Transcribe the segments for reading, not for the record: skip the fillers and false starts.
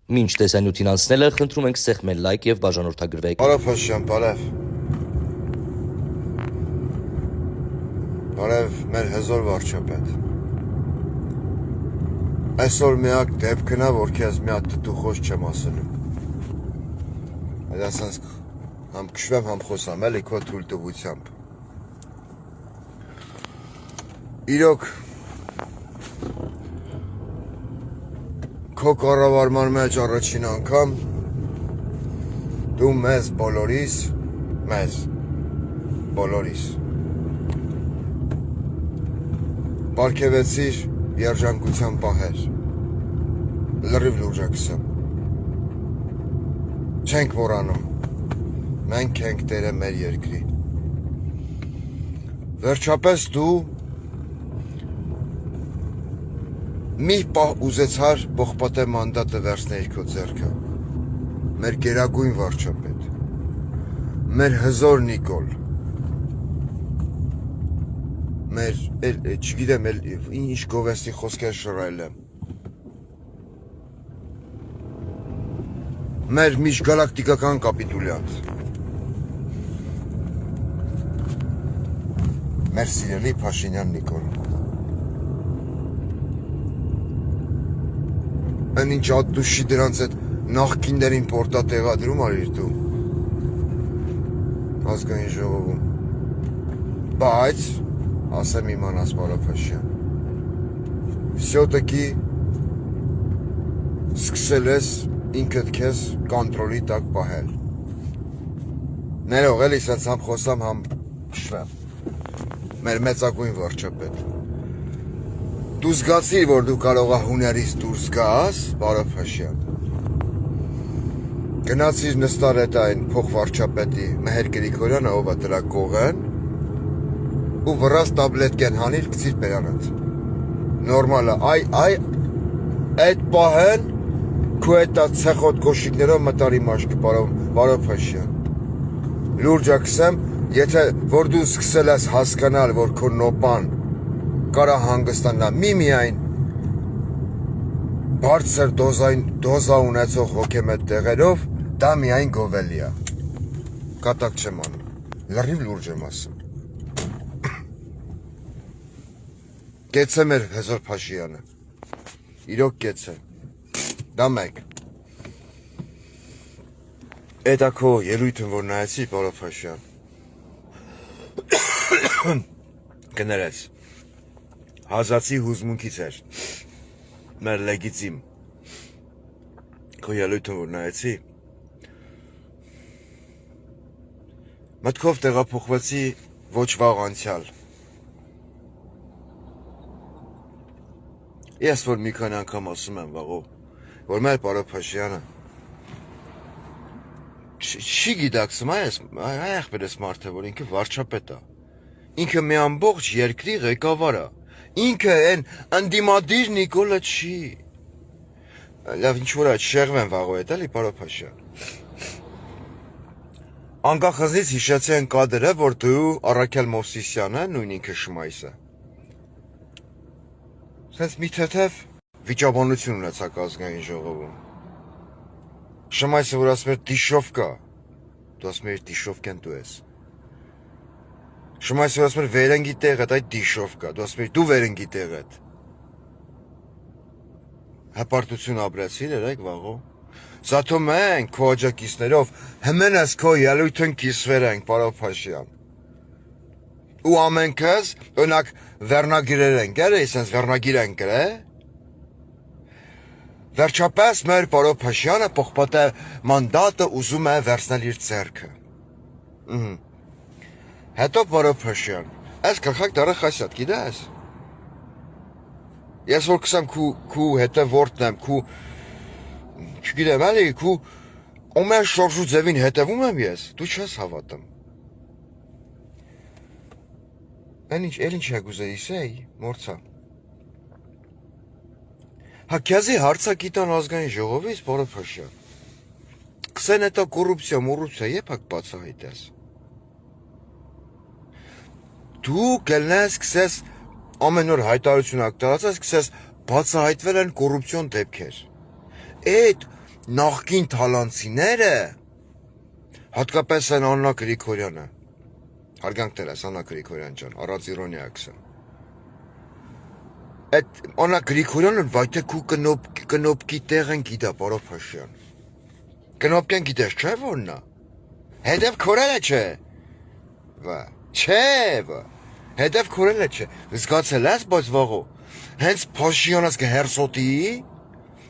Մինչ տեսանյութին անցնելը խնդրում ենք սեղմել լայք եւ բաժանորդագրվեք։ Բարև Փաշյան, բարև։ Բարև մեր հզոր վարչապետ։ Այսօր միակ դեպքն է, որ քեզ մի հատ դուխոս չեմ ասելու։ Այդ ասած համ քշվեմ, համ խոսամ, էլի քո թույլտվությամբ։ Իրոք քո կառավարման մեջ առաջին անգամ դու մեզ բոլորիս պարգևեցիր երջանկության պահեր, լրիվ լուրջակսեմ, չենք մոռանում, մենք ենք տերը մեր երկրի, վերջապես դու մի պահ ուզեցար պողպատե մանդատը վերցնել քո ձեռքը, մեր գերագույն վարչապետ, մեր հզոր Նիկոլ, մեր, չգիտեմ, ինչ գովեստի խոսքեր շռայլ եմ, մեր միջգալակտիկական կապիտուլյանտ, մեր սիրելի Փաշինյան Նիկոլ, Այն ինչ ատուշի դրանց այդ նախկիններին պորտա տեղադրում արիր դու ազգային ժողովում, բայց ասեմ իմանաս պարոն Փաշյան, վսյոտակի սկսել ես ինքդ քեզ կոնտրոլի տակ պահել, ներող էլի սենց համ խոսամ, համ շվեմ, մեր մեծագույն վարչապետ, դու զգացիր, որ դու կարող ես հուներից դուրս գաս, պարոն Փաշյան, գնացիր նստար այդ այն փոխվարչապետի Մեհեր Գրիգորյանը, ով է դրա կողեն, ու վրաս տաբլետկեն հանիր, գցիր բերանդ, նորմալ է, այդ պահեն, քո այդ ցեխոտ կոշիկներով մտարի մաշկը, պարոն Փաշյան, լուրջակսեմ, եթե որ դու սկսել ես հասկանալ, որ քո նոպան կարա հանգստանա միայն բարձր դոզա ունեցող հոգեմետ տեղերով, դա միայն գովելի է, կատակ չեմ անում, լրիվ լուրջ եմ ասում, կեցե մեր հզոր Փաշյանը, իրոք կեցե, դա մեկ, էդ է քո ելույթն, որ նայեցի, պարոն Փաշյան, կներես, հազացի հուզմունքից էր, մեր լեգիտիմ, քո ելույթն, որ նայեցի, մտքով տեղափոխվեցի ոչ վաղ անցյալ, ես որ մի քանի անգամ ասում եմ վաղով, որ մեր պարոն Փաշյանը չի գիտակցում, այ մարդը, որ ինքը վարչապետ է, ինքը մի ամբողջ երկրի ղեկավար է, ինքը են ընդդիմադիր Նիկոլը չի, լավ ինչ որ այդ շեղվեն վաղով էդ էլի պարոն Փաշյան, անկախ հզից հիշեցի են կադրը, որ դու Առաքել Մովսիսյանը, նույն ինքը Շմայսը, սենց մի թեթև վիճաբանություն ունեցաք ազգային ժողովում, Շմայսը որ ասում էր դիշովկա, դու ասում էր դիշովկեն դու ես, Շմայսը որ ասում էր վերենգի տեղդ, այդ դիշովկա, դու ասում էր դու վերենգի տեղդ, հպարտություն ապրեցիր երեք վաղով, Զաթո մենք քո աջակիցներով հմենս քո ելույթն կիսվեր ենք, պարոն Փաշյան, ու ամենքս օրինակ վերնագիրեր ենք, այսպես վերնագիր ենք գրել, վերջապես մեր պարոն Փաշյանը պողպատե մանդատը ուզում է վերցնել իր ձեռքը, հետո պարոն Փաշյան, այս գլխակ դարը խասյատ, գիտես, ես որ կսեմ քու հետևորդն եմ, քու չգիտեմ էլի, քու ամեն շորժու ձևին հետևում եմ ես, դու չես հավատում, էլ ինչ եք ուզեիս էի, մորցա, հա քեզի հարցակիտան ազգային ժողովից, պարոն Փաշյան, կսեն էտա կոռուպցիա, եփ ակ բացահայտես, դու կելնես կսես ամեն օր հայտարարություն ակ տարածես, կսես բացահայտվել են կոռուպցիոն դեպքեր, այդ նախկին թալանցիները, հատկապես են Աննա Գրիգորյանը, հարգանք տերես Աննա Գրիգորյան ջան, առանց իրոնիա գսեմ, այդ Աննա Գրիգորյանը վայթե քու կնոպկի տեղ են գիտա, պարոն Փաշյան, կնոպկեն գիտես չէ որնա, հետև քորելը չէ, չէ, հետև քորելը չէ, զգացել ես բայց վաղո, հենց Փաշյանս կհերսոտի,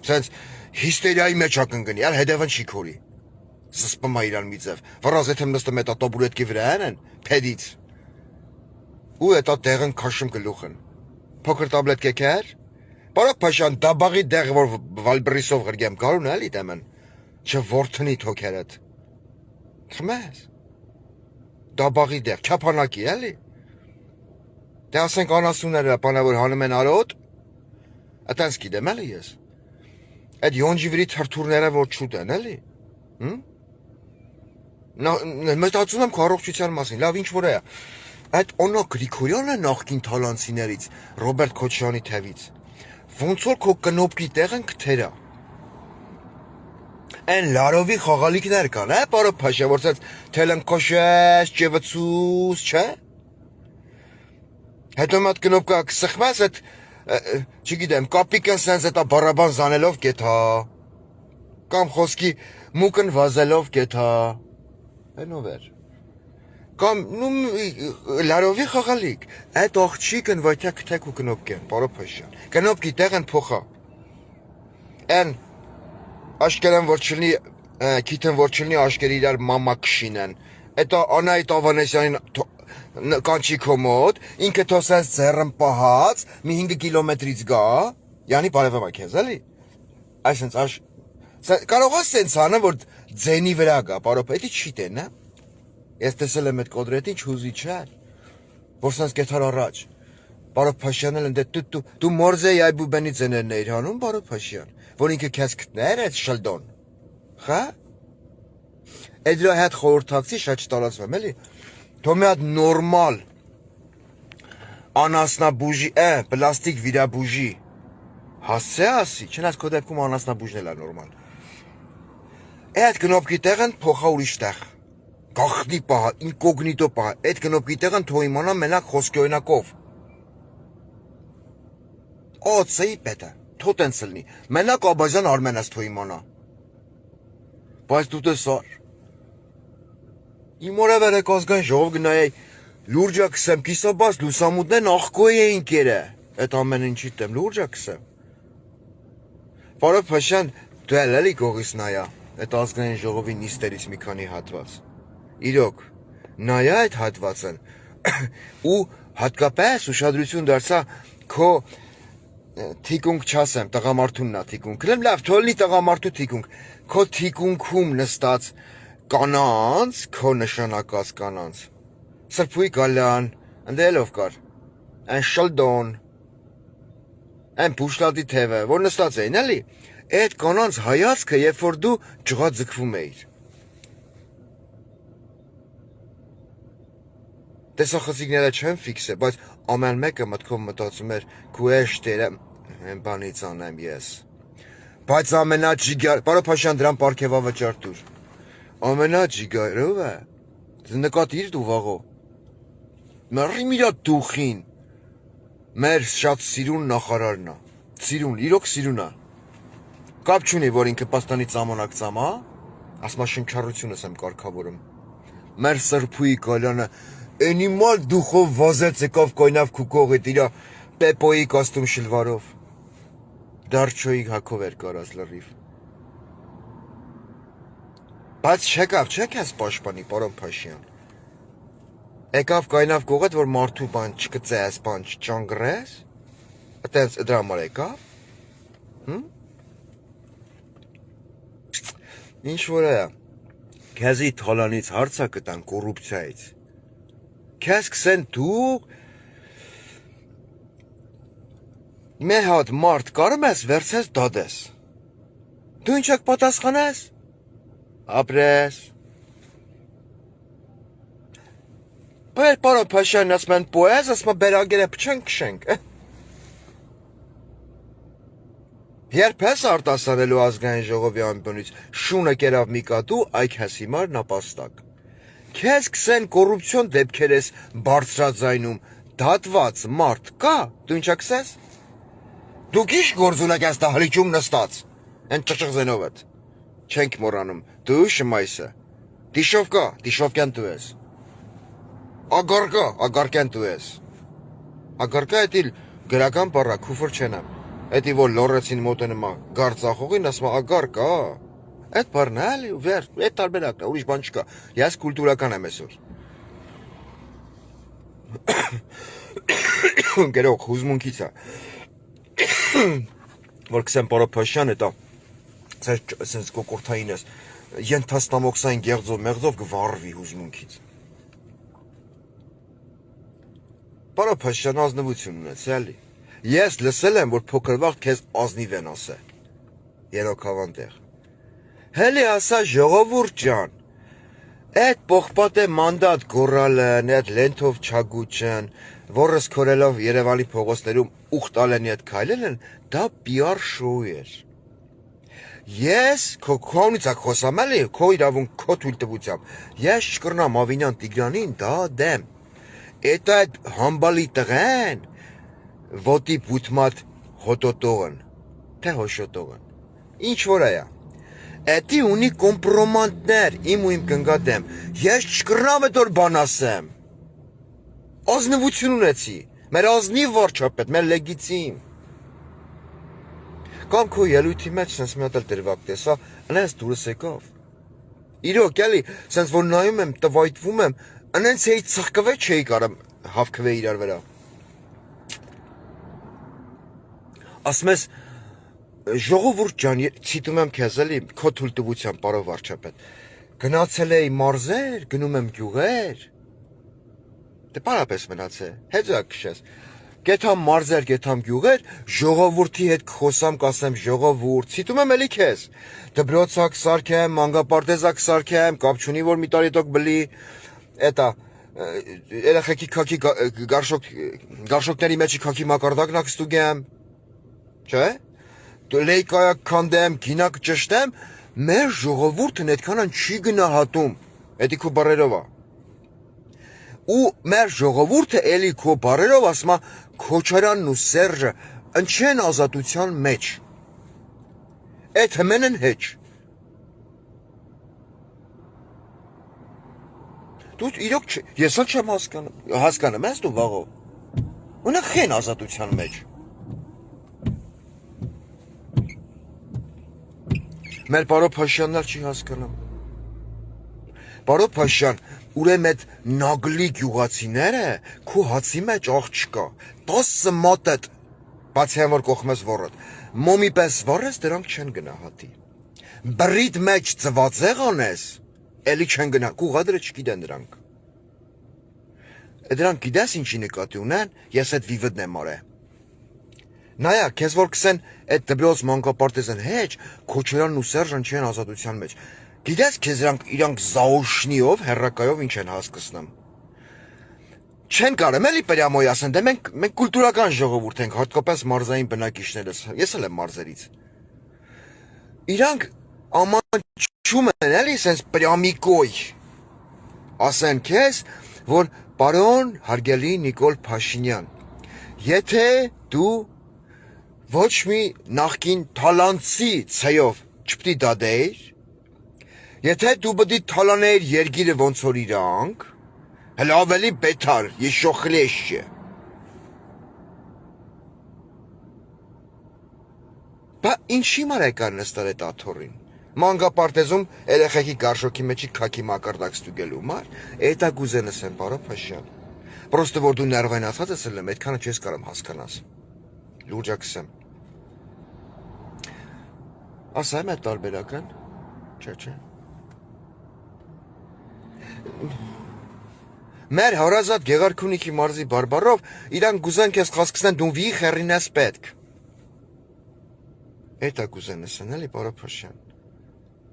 սենց հիստերիայի մեջ ակնգնի, ալ հետևն չի քորի, զսպմա իրան մի ձև, վրազ եթե մնստը մետա տոբուրետքի վրա են, պեդից, ու հետա տեղն քաշում գլուխն, փոքր տաբլետ կեքեր, պարոք Փաշյան, դաբաղի դեղ, որ վալբրիսով գրգեմ, կարուն էլի դեմն, չէ որդնի թոքերդ, խմես, դաբաղի դեղ, չապանակի էլի, դե ասենք անասունները պանավոր հանում են արոտ, ատանց գիտեմ էլի ես, այդ յոնջիվրի թրթուրները որ չուտ են էլի, մտածում եմ քո առողջության մասին, լավ ինչ որ է, այդ Աննա Գրիգորյանը նախկին թալանցիներից, Ռոբերտ Քոչարյանի թևից, ոնց որ քո կնոպկի տեղն քթերա, այն լարովի խաղալիքներ կան, պարոն Փաշյան, որ սենց թելնքոշես, ճևծուս, չէ, հետո մատ կնոպկա կսխմես, այդ, չգիտեմ, կապիկն սենց էտա բարաբան զանելով կեթա, կամ խոսքի մուկն վազելով կեթա, այնով էր, կամ լարովի խաղալիք, այդ աղջիկն վայթյա կթեք ու կնոպկեն, պարոն Փաշյան, կնոպկի տեղն փոխա, այն աշկերան որ չլնի, կիթն որ չլնի աշկերի իրար մամա կշինեն, էտա Անայիտ Ավանեսյանին կանչի քո մոտ, ինքը թո սենց ձեռն պահած, մի 5 կիլոմետրից գա, յանի բարևավա քեզ, էլի, այսենց, կարող ես սենց անը, որ ձենի վրա գա, պարոն Փետի չի տեն, ես տեսել եմ այդ կոդրետին չուզի չար, որ սենց կեթար առաջ, պարոն Փաշյանն էլ ընդ դու մորզեի այբուբենի ձեներն էիր հանում, պարոն Փաշյան, որ ինքը քեզ կտներ այդ շլդոն, խա, այդ դրա հետ խորհրդակցի շատ չտարածվեմ, էլի, թո մի հատ նորմալ անասնաբուժի, պլաստիկ վիրաբուժի, հասցե ասի, չնայած քո դեպքում անասնաբուժն էլ է նորմալ, այդ կնոպկի տեղն փոխա ուրիշ տեղ, գախնի պահա, ինկոգնիտո պահա, այդ կնոպկի տեղն թո իմանա մենակ խոսքի օրինակով, օծեի պետը, թո տենց լնի, մենակ Աբազյան Արմենաս թո իմանա, բայց դու տեսար, իմ օրը վերեք ազգային ժողով գնայեի, լուրջա կսեմ, կիսաբաց լուսամուտներն աղկոյ էին կերը, այդ ամեն ինչի տեմ, լուրջա կսեմ, պարոն Փաշյան, դու էլ էլի գողիս նայա, այդ ազգային ժողովի նիստերից մի քանի հատված, իրոք, նայա այդ հատվածն, ու հատկապես ուշադրություն դարձա քո թիկունք չասեմ, տղամարդունն է թիկունք, կլեմ լավ, թոլնի տղամարդու թիկունք, քո թիկունքում նստած կանանց, քո նշանակած կանանց, սրբույի գալան, ընդելով կար, այն շլդոն, այն բուշլադի թևը, որ նստած էին, էլի, այդ կանանց հայացքը, երբ որ դու ջղա ձգվում էիր, տեսախցիկները չեն ֆիքս է, բայց ամեն մեկը մտքով մտածում էր, քու էշտերը, են բանից անեմ ես, բայց ամենաջիգար, պարոն Փաշյան դրան պարգևավճար տուր, ամենաջիգարով է, նկատիր դու վաղո, մեռի միրա դուխին, մեր շատ սիրուն նախարարն է, սիրուն, իրոք սիրուն է, կապ չունի, որ ինքը պաստանի ծամանակ ծամա, ասմա շնչառությունս եմ կարգավորում, մեր սրբույի գալանը, Էնիմալ դուխով վազեց եկավ կոյնավ քուկողիտ իրա պեպոյի կաստում շլվարով, դարջոյի հակով էր կարած լրիվ, բայց չեկավ, չեք ես պաշպանի, պարոն Փաշյան, եկավ կայնավ կողետ, որ մարդու բան չկծես, բան չճանգրես, ատենց դրա համար եկավ, ինչ որ է, քեզի թալանից հարցա կտան կորուպցիայից, քեզ կսեն դու մի հատ մարդ կարում ես վերցես դադես, դու ինչ եք պատասխանես, ապրես, բայց պարոն Փաշյան ասում են պոեզ, ասում են բերագերը փչենք քշենք, Երբ ես արտասանելու ազգային ժողովի ամբոնից շունը կերավ մի կատու, այք ես հիմար նապաստակ։ Քեզ կսեն կոռուպցիոն դեպքեր ես բարձրաձայնում, դատված մարդ կա, դու ինչա կսես։ Դուք ինչ գործունակ ես դահլիճում նստած, են ճճղզենովդ, չենք մորանում, դու շմայսը, դիշովկյան դու ես, ագարկյան դու ես, ագարկա էտիլ գրական պարա, կուվր չենամ, էտի որ լորեցին մոտենմա գարձախողին ասմա ագարկա, էտ պարն էլի, վեր, էտ տարբերակն է, ուրիշ բան չկա, ես կուլտուրական եմ այսօր։ Գերող, հուզմունքից է, որ կսեմ պարապաշյան էտա, սենց կոկորթային ես, ենթաստամոքսային գեղձով մեղձով գվարվի հուզմունքից։ Պարապաշյան ազնվություն ունեց, էլի։ Ես լսել եմ, որ փոքրվաղ քեզ ազնիվ են ասե, երոքավան տեղ։ Հելի ասա ժողովուրդ ջան, էտ պողպատ է մանդատ գորալն, էտ լենթով չագուչն, որս քորելով Երևանի փողոցներում ուխտալենի հետ քայլել են, դա PR շոու էր։ Ես քոնից ակ խոսամ էլի, քո իրավունք, քո թույլտվությամբ, ես չկրնամ Ավինյան Տիգրանին դա դեմ։ Էտ այդ համբալի տղեն, ոտի բութմատ հոտոտողն, թե հոշոտողն, ինչ որ այա, էտի ունի կոմպրոմանտներ, իմ ու իմ կնգադեմ, ես չկրնամ էտ որ բան ասեմ, ազնվություն ունեցի, մեր ազնիվ վարչապետ, մեր լեգիտիմ, կամ քո ելույթի մեջ սենց մի հատ էլ դրվակ տեսա, ընենց դուրս եկավ, իրոք էլի, սենց որ նայում եմ, տվայտվում եմ, ընենց էի ծխկվե չէի կարամ հավքվե իրար վրա, ասում ես, ժողովուրդ ջան, ցիտում եմ քեզ էլի, քո թույլտվությամբ պարոն վարչապետ, գնացել էի մարզեր, գնում եմ գյուղեր, դե պարապես մնաց է, հետո քշես, գեթամ մարզեր, գեթամ գյուղեր, ժողովուրդի հետ կխոսամ, կասեմ ժողովուրդ, ցիտում եմ էլի քեզ, դբրոցակ սարքեմ, մանգապարտեզակ սարքեմ, կապ չունի որ մի տարի տոք բլի, էտա, երեխեքի քաքի գարշոկների մեջի քաքի մակարդակն ակ ստուգեմ, չէ, լեյկայակ քանդեմ, գինակ ճշտեմ, մեր ժողովուրդն այդքանան չի գնահատում, էդի քո բարերով է, ու մեր ժողովուրդը էլի քո բարերով ասմա Քոչարյանն ու Սերժը ընչեն ազատության մեջ, էդ հմեն են հեչ, դու իրոք ես էլ չեմ հասկանում ես դու վաղով, ունեք խեն ազատության մեջ, մեր պարոն Փաշյանն էլ չի հասկանում, պարոն Փաշյան, ուրեմն այդ նագլի գյուղացիները քո հացի մեջ աղ չկա, 10 մատդ, բացի այն որ կողմես ոռդ, մոմի պես վառես դրանք չեն գնահատի, բրիդ մեջ ծվածեղ անես, էլի չեն գնա, կուղադրը չգիտեն դրանք, դրանք գիտես ինչի նկատի ունեն, ես այդ վիվդն եմ արե, նայա, քեզ որ կսեն այդ դբրոց մանկապարտեզն հեչ, Քոչարյանն ու Սերժն չեն ազատության մեջ, գիտես քեզ իրանք զաուշնիով, հեռակայով ինչ են հասկացնում, չեն կարեմ էլի պրյամոյ ասեն, դե մենք կուլտուրական ժողովուրդ ենք, հատկապես մարզային բնակիչներս, ես էլ եմ մարզերից, իրանք ամանչում են էլի սենց պրյամիկոյ, ասեն քեզ, որ պարոն հարգելի Նիկոլ Փաշինյան, եթե դու ոչ մի նախկին թալանցի ցեյով չպետք է դադեիր, եթե դու պետք է թալաներ երգիրը ոնց որ իրանք, հələ ավելի բետար, եշոխլեշ է։ Բա ինչի մարեկար նստար այդ աթորին, մանգապարտեզում երեխեքի գարշոքի մեջի քաքի մակարդակ ստուգելու մար, էտա գուզենս եմ պարոն Փաշյան, պրոստը որ դու ներվայնացած ես եմ, այդքանը չես կարամ հասկանաս, լուրջակսեմ, ասա եմ այդ տարբերակն, չէ, մեր հարազատ Գեղարքունիքի մարզի բարբարով իրանք գուզեն քեզ խասկսնեն դու վի խերին ես պետք, էտա գուզենս են էլի պարոն Փաշյան,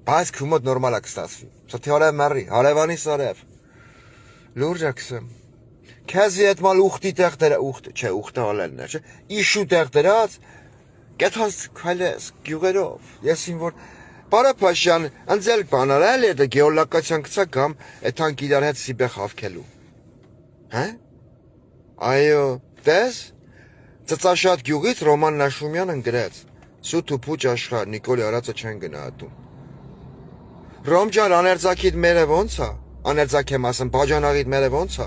բայց քու մոտ նորմալ է կստացվի, սոթի հարև մեռի, հարևանի սարև, լուրջակսեմ, քեզի այդ մալ ուխտի տեղ դրա, ուխտը ալելն է, չէ, իշու տեղ դրած, Կեթաս քայլես գյուղերով, ես իմ որ Պարապաշյան ընձել բաներ էլ է դա գեոլոկացիան գցա կամ էթանք իրար հետ սիբեղ հավքելու։ Հա? Այո, դες ծծաշատ գյուղից Ռոման Նաշումյանն գրեց. Սուտ ու փուչ աշխարհ Նիկոլի արածը չեն գնահատում։ Ռոմ ջան, աներձակիդ մերը ոնց է։ Աներձակ եմ ասում, բաժանաղիդ մերը ոնց է։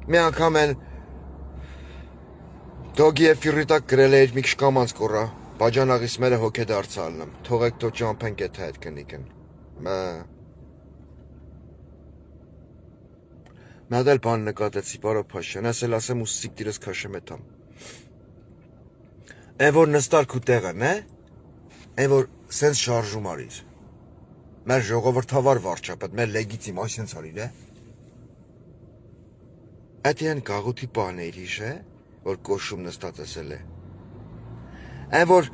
Մի անգամ են Դոգի էֆիրիտակ գրել էր մի քիչ կամանց կորա, բաժանաղիս մերը հոգե դարձալնեմ, թողեք թո ճամփեն կեթ հետ կնիկն։ Մադել բան նկատեցի, Պարապաշյան, ասել ասեմ ու սիկտիրս քաշեմ էթամ։ Այն որ նստար քու տեղը, նե։ Այն որ սենց շարժում արիր։ Մեր ժողովրդավար վարչապետ, մեր լեգիտիմ այսենց արիր, է։ Այդ են գաղութի բաներ իշ է, որ կոշում նստած ասել է։ Այն որ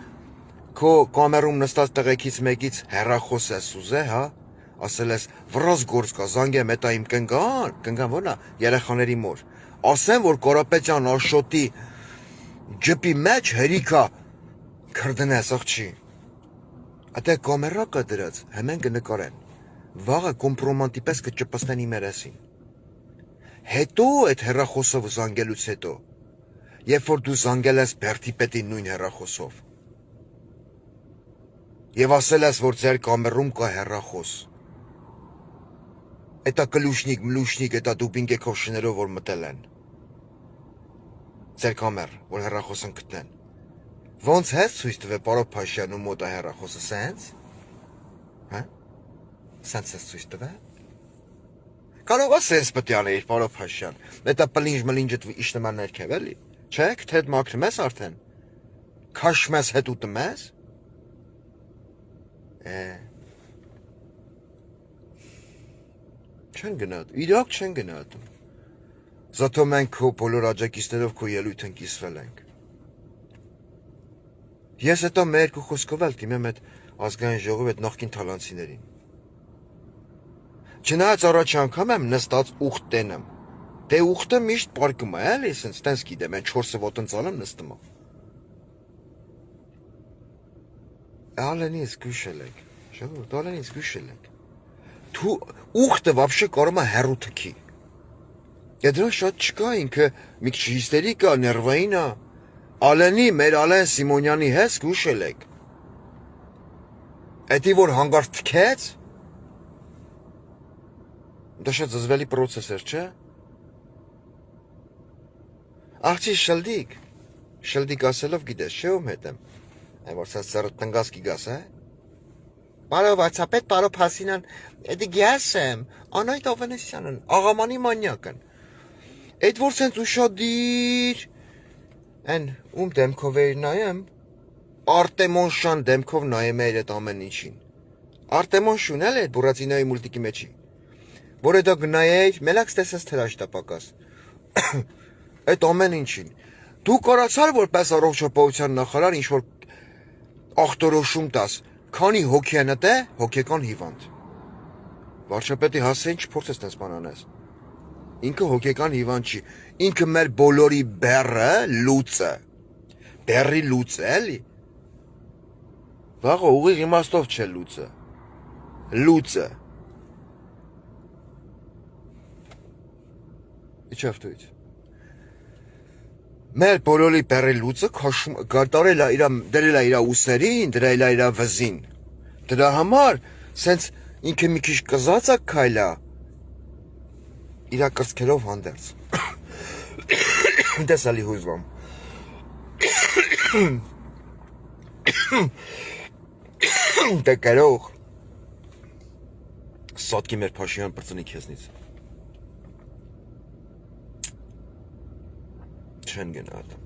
քո կամերում նստած տղեկից մեկից հեռախոս ես ուզե, հա, ասել ես վրազ գործ կա, զանգեմ էտա իմ կնգան որնա, երեխաների մոր։ Ասեմ, որ Կարապետյան Աշոտի ջպի մեջ հերիքա քրդնես աղջի։ Ատե կամերա կա դրած, հեմեն կնկարեն։ Վաղը կոմպրոմանտի պես կճպստեն իմ երեսին։ Հետո այդ հեռախոսով զանգելուց հետո, երբ որ դու զանգել ես Բերդի պետի նույն հեռախոսով։ Եվ ասել ես, որ ձեր կամերում կա հեռախոս։ Էտա կլուշնիկ, մլուշնիկ, էտա դուբինգեքով շներով որ մտել են։ Ձեր կամեր, որ հեռախոսն գտնեն։ Ոնց հետ ցույց տվե Պարապաշյանը մոտ է հեռախոսը, սենց։ Հա? Սենց ես ցույց տվե։ Կարող է սենց պետք է անել Պարապաշյան։ Էտա պլինջ իշնման ներքև էլի։ Չէ՞, թե մաքրում ես արդեն։ Քաշում ես հետ ուտում ես։ Չեն գնահատում, իրոք չեն գնահատում։ Զատո մենք քո բոլոր աջակիցներով քո ելույթն կիսվել ենք։ Ես հետո մեր երկու խոսքով էլ դիմեմ այդ ազգային ժողովի այդ նախկին թալանցիներին։ Չնայած առաջ անգամ եմ նստած ուխտ տենեմ։ Դե ուխտը միշտ պարկում է, էլի, սենց տենց գիտեմ, այն 4 ոտնցալում նստում է։ Ալենից գուշել եք, ժողովուրդ, ալենից գուշել եք։ Դու ուխտը вообще կարող է հեռու թքի։ Դրա շատ չկա, ինքը մի քիչ հիստերիկա, ներվային է։ Ալենի, մեր Ալեն Սիմոնյանի հետ գուշել եք։ Էդի որ հանգարտ թքեց։ Դա շատ զզվելի պրոցես էր, չէ։ Աղջի շլդիկ ասելով գիտես, չէ ում հետ եմ։ Այն որ սա սրտ տնգաս կիգաս, է։ Պարովացապետ, Պարոփասինան, էդի գյասեմ, անայտ Ավենեսյանն, աղամանի մանյակն։ Էդ որ սենց ուշադիր, են ում դեմքով էիր նայեմ, Արտեմոն Շան դեմքով նայեմ էիր էդ ամեն ինչին։ Արտեմոն Շուն էլ է էդ բուրացինայի մուլտիկի մեջի, որ էդա գնայեիր, մելաքս տեսես թրաշ տապակաս։ Այդ ամեն ինչին։ Դու կարացար որպես առողջապահության նախարար ինչ-որ ախտորոշում տաս, քանի հոգի են էտե, հոգեկան հիվանդ։ Վարչապետի հասցեին չփորձես տես բան անես։ Ինքը հոգեկան հիվանդ չի, ինքը մեր բոլորի բեռը լուծը, բեռի լուծը, էլի։ Վաղը ուղիղ իմաստով չէ լուծը, լուծը։ Իչավ դույց։ Մեր բոլորի բեռի լուծը քաշում, դարել է իրա ուսերին, դրել է իրա վզին։ Դրա համար, սենց ինքը մի քիչ կզած է քայլա, իրա կրծքերով հանդերձ։ Դես ալի հույզվամ։ Դե կերող։ Սատկի մեր Փաշյան պրծնի քեզնից։ Չեն գնահատում։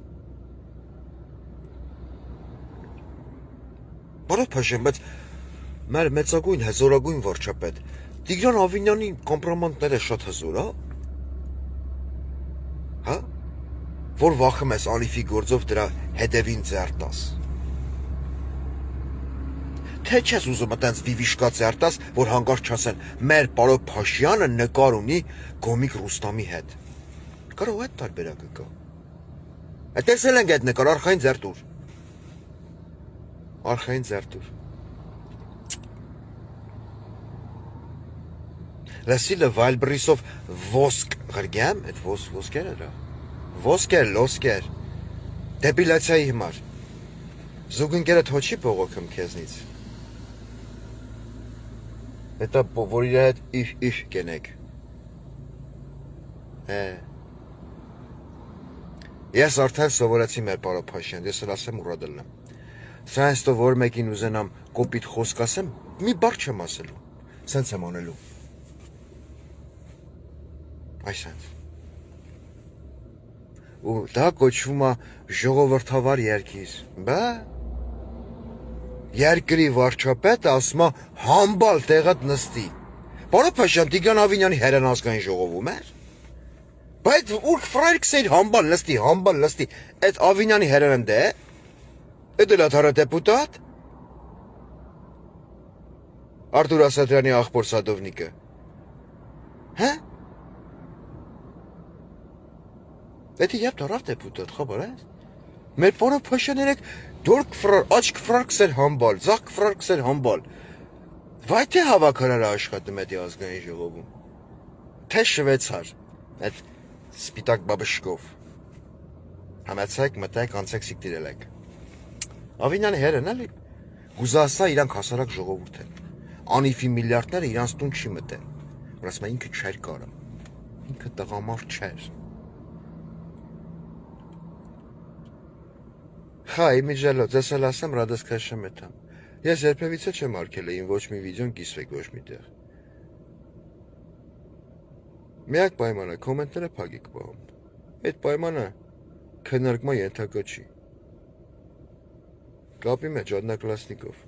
Պարոփաշյան, բայց մեր մեծագույն հզորագույն վարչապետ Տիգրան Ավինյանի կոմպրոմանտները շատ հզոր, հա? Որ վախում ես Ալիֆի գործով դրա հետևին ձեռ տաս։ Թե չես ուզում այտենց վիվիշկա ձեռ տաս, որ հանկարծ չասեն, մեր Պարոփաշյանը նկար ունի Գոմիկ Ռուստամի հետ։ Կարող այդ տարբերակը կա։ Տեսել ենք այդ նկար արխային ձերտուր։ Արխային ձերտուր։ Լսիլը Վայլբրիսով ոսկ գրգեմ, այդ ոսկեր էրա։ Ոսկեր, լոսկեր։ Դեպիլացիայի հիմար։ Զուգընկերդ հոչի բողոքում քեզնից։ Հետա որ իր հետ իր կենեք։ Ես արդեն սովորեցի մեր պարոփաշյան, ես էլ ասեմ ուռադելն եմ։ Սա հենց որ մեկին ուզենամ կոպիտ խոսք ասեմ, մի բառ չեմ ասելու։ Սենց եմ անելու։ Այսենց։ Ու դա կոչվում է ժողովրդավար երկիր։ Բա երկրի վարչապետը ասում է համբալ տեղդ նստի։ Պարոփաշյան Տիգրան Ավինյանի հերանազգային ժողովում էր։ Բայց ուր ֆրայքսեր համբալ նստի, այդ Ավինյանի հերան դե։ Էդ էլ աթարը դեպուտատ։ Արտուր Ասատրյանի աղբոր Սադովնիկը։ Հա։ Էդի երբ դարավ դեպուտատ, խաբար է։ Մեր պարոփաշյանները դորք աչք ֆրակսեր համբալ, ձախ ֆրակսեր համբալ։ Վայ թե հավաքարարը աշխատում էդի ազգային ժողովում։ Թե շվեցար, այդ սպիտակ բաբշկով։ Համեցեք, մտեք, անցեք սիկտիրել եք։ Ավինյանի հերն էլի, գուզասա իրանք հասարակ ժողովուրդ են։ Անիֆի միլիարդները իրանց տուն չի մտել։ Որ ասում է ինքը չեր կարա։ Ինքը տղամարդ չէր։ Խայ, միջելոց, ես էլ ասեմ ռադասկաշը մետամ։ Ես երբևիցե չեմ արկել էին ոչ մի վիդեոն կիսվեք ոչ մի տեղ։ Միակ պայմանը կոմենտները փակեք պահում։ Այդ պայմանը քննարկման ենթակա չի։ Կապի մեջ одноклассникով։